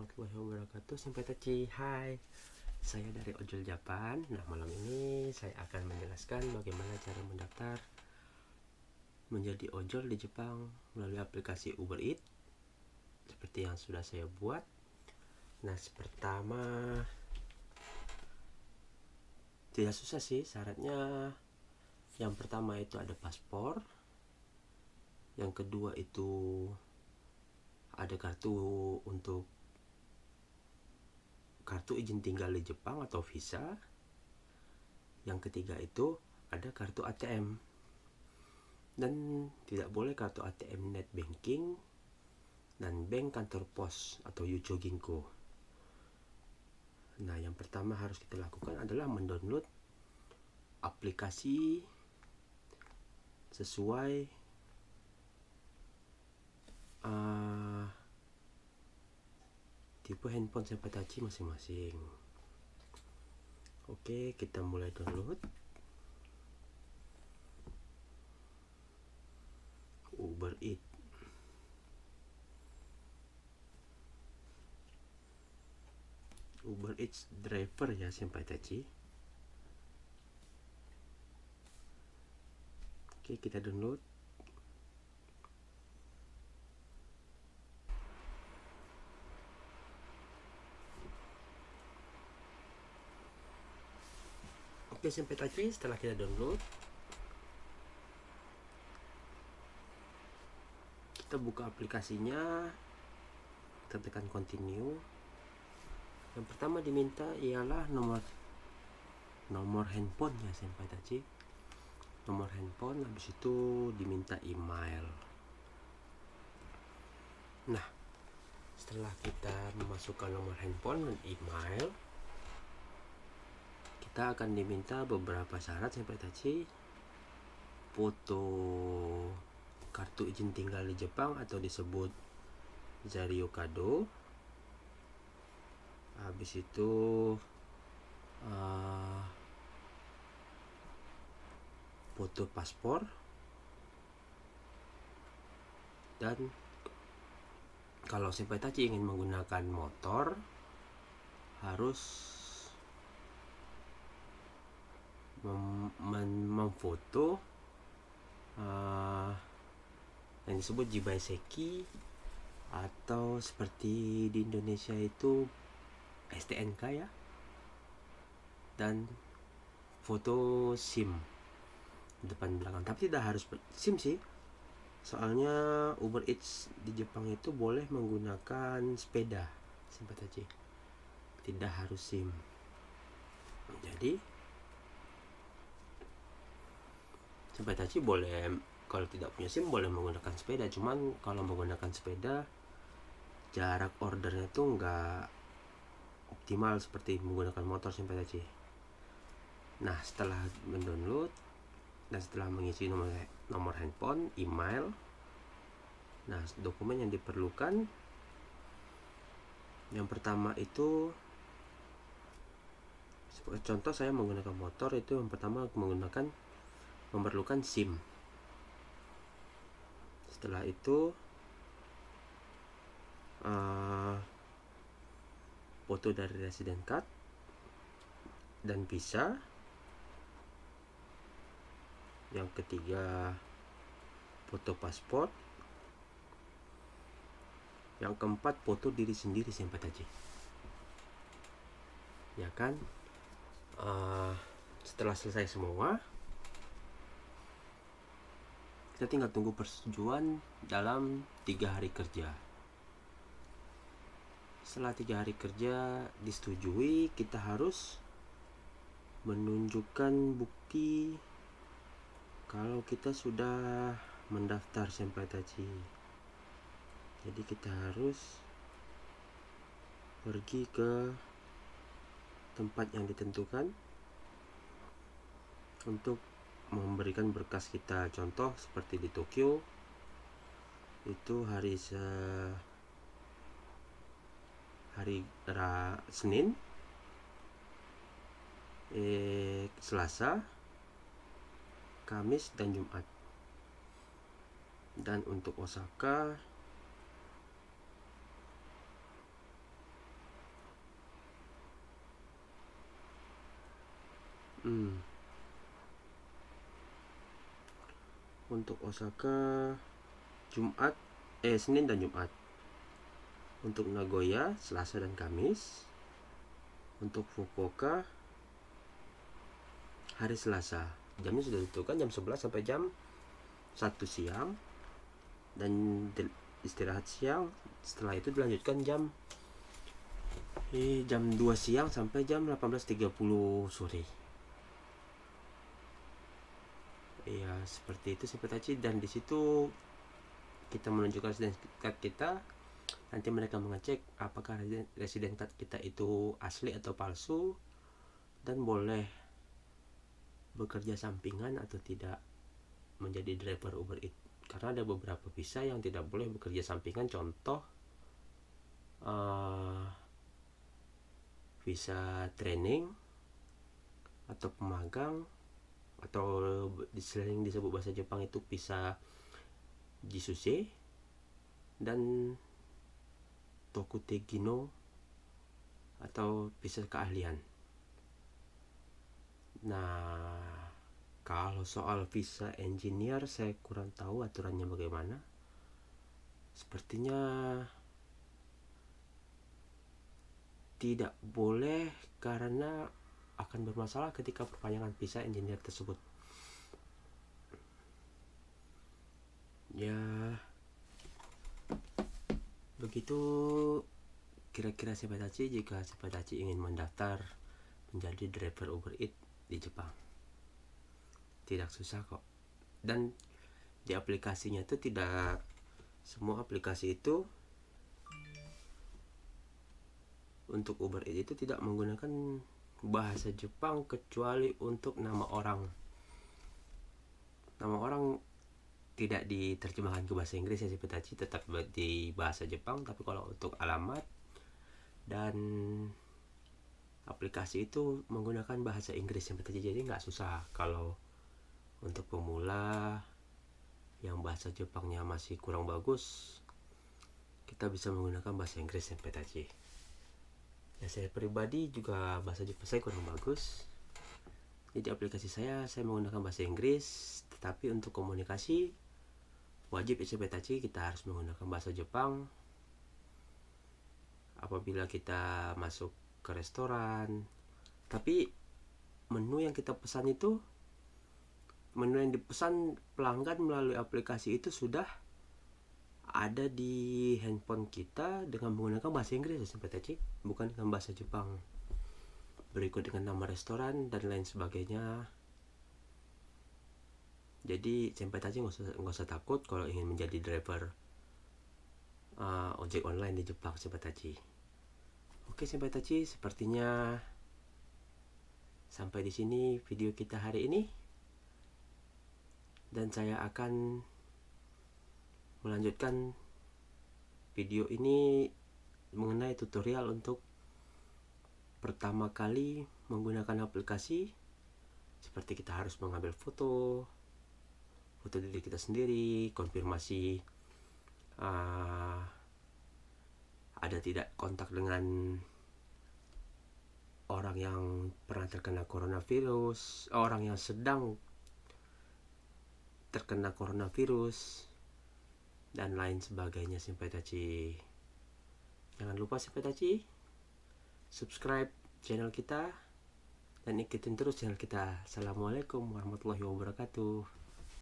warahmatullahi wabarakatuh. Senpai Tachi, hai. Saya dari Ojol Japan. Nah, malam ini saya akan menjelaskan bagaimana cara mendaftar menjadi ojol di Jepang melalui aplikasi Uber Eats seperti yang sudah saya buat. Nah, pertama tidak susah sih, syaratnya yang pertama itu ada paspor, yang kedua itu ada kartu izin tinggal di Jepang atau visa, yang ketiga itu ada kartu ATM, dan tidak boleh kartu ATM net banking dan bank kantor pos atau Yucho Ginko. Nah, yang pertama harus kita lakukan adalah mendownload aplikasi sesuai tipe handphone Senpai Tachi masing-masing. Oke, kita mulai download Uber Eats. Uber Eats driver ya Senpai Tachi. Oke, kita download. Oke, Senpai Tachi, setelah kita download, kita buka aplikasinya, kita tekan continue. Yang pertama diminta ialah nomor handphone ya Senpai Tachi. Nomor handphone, habis itu diminta email. Nah, setelah kita memasukkan nomor handphone dan email, kita akan diminta beberapa syarat Senpai Tachi. Foto kartu izin tinggal di Jepang atau disebut Zario Kado. Habis itu foto paspor, dan kalau Senpai Tachi ingin menggunakan motor harus memfoto yang disebut Jibaiseki atau seperti di Indonesia itu STNK ya, dan foto SIM depan belakang. Tapi tidak harus SIM sih, soalnya Uber Eats di Jepang itu boleh menggunakan sepeda Senpai Tachi, tidak harus SIM. Jadi Senpai Tachi boleh, kalau tidak punya SIM boleh menggunakan sepeda. Cuman kalau menggunakan sepeda jarak ordernya tuh nggak optimal seperti menggunakan motor Senpai Tachi. Nah, setelah mendownload dan setelah mengisi nomor handphone, email, nah dokumen yang diperlukan yang pertama itu, contoh saya menggunakan motor, itu yang pertama memerlukan SIM. Setelah itu foto dari resident card dan visa. Yang ketiga foto paspor. Yang keempat foto diri sendiri Senpai Tachi, ya kan. Setelah selesai semua, kita tinggal tunggu persetujuan dalam 3 hari kerja. Setelah 3 hari kerja disetujui, kita harus menunjukkan bukti kalau kita sudah mendaftar Senpai Tachi. Jadi kita harus pergi ke tempat yang ditentukan untuk memberikan berkas kita. Contoh seperti di Tokyo itu hari Senin, Selasa, Kamis, dan Jumat. Dan untuk Osaka Untuk Osaka Senin dan Jumat. Untuk Nagoya Selasa dan Kamis. Untuk Fukuoka hari Selasa. Jamnya sudah ditentukan jam 11 sampai jam 1 siang. Dan istirahat siang. Setelah itu dilanjutkan jam 2 siang sampai jam 18.30 sore. Ya seperti itu Senpai. Dan di situ kita menunjukkan resident card kita. Nanti mereka mengecek apakah resident card kita itu asli atau palsu, dan boleh bekerja sampingan atau tidak menjadi driver Uber Eats. Karena ada beberapa visa yang tidak boleh bekerja sampingan. Contoh visa training atau pemagang, atau sering disebut bahasa Jepang itu visa Jisuse dan Tokutegino atau visa keahlian. Nah, kalau soal visa engineer saya kurang tahu aturannya bagaimana. Sepertinya tidak boleh karena akan bermasalah ketika perpanjangan visa engineer tersebut. Ya, begitu kira-kira Senpai jika Senpai ingin mendaftar menjadi driver Uber Eats di Jepang. Tidak susah kok. Dan di aplikasinya itu tidak semua aplikasi itu untuk Uber Eats itu tidak menggunakan bahasa Jepang kecuali untuk nama orang. Nama orang tidak diterjemahkan ke bahasa Inggris ya Senpai, tetap di bahasa Jepang. Tapi kalau untuk alamat dan aplikasi itu menggunakan bahasa Inggris Senpai, jadi nggak susah. Kalau untuk pemula yang bahasa Jepangnya masih kurang bagus, kita bisa menggunakan bahasa Inggris Senpai. Ya, saya pribadi juga bahasa Jepang saya kurang bagus. Jadi aplikasi saya menggunakan bahasa Inggris, tetapi untuk komunikasi wajib Senpai kita harus menggunakan bahasa Jepang. Apabila kita masuk ke restoran, tapi menu yang kita pesan itu, menu yang dipesan pelanggan melalui aplikasi itu sudah ada di handphone kita dengan menggunakan bahasa Inggris ya Senpai, bukan dengan bahasa Jepang. Berikut dengan nama restoran dan lain sebagainya. Jadi Senpai nggak usah takut kalau ingin menjadi driver ojek online di Jepang Senpai. Oke Senpai, sepertinya sampai di sini video kita hari ini. Dan saya akan melanjutkan video ini mengenai tutorial untuk pertama kali menggunakan aplikasi. Seperti kita harus mengambil foto diri kita sendiri, konfirmasi ada tidak kontak dengan orang yang pernah terkena coronavirus, orang yang sedang terkena coronavirus, dan lain sebagainya Senpai. Jangan lupa Senpai subscribe channel kita dan ikutin terus channel kita. Assalamualaikum warahmatullahi wabarakatuh.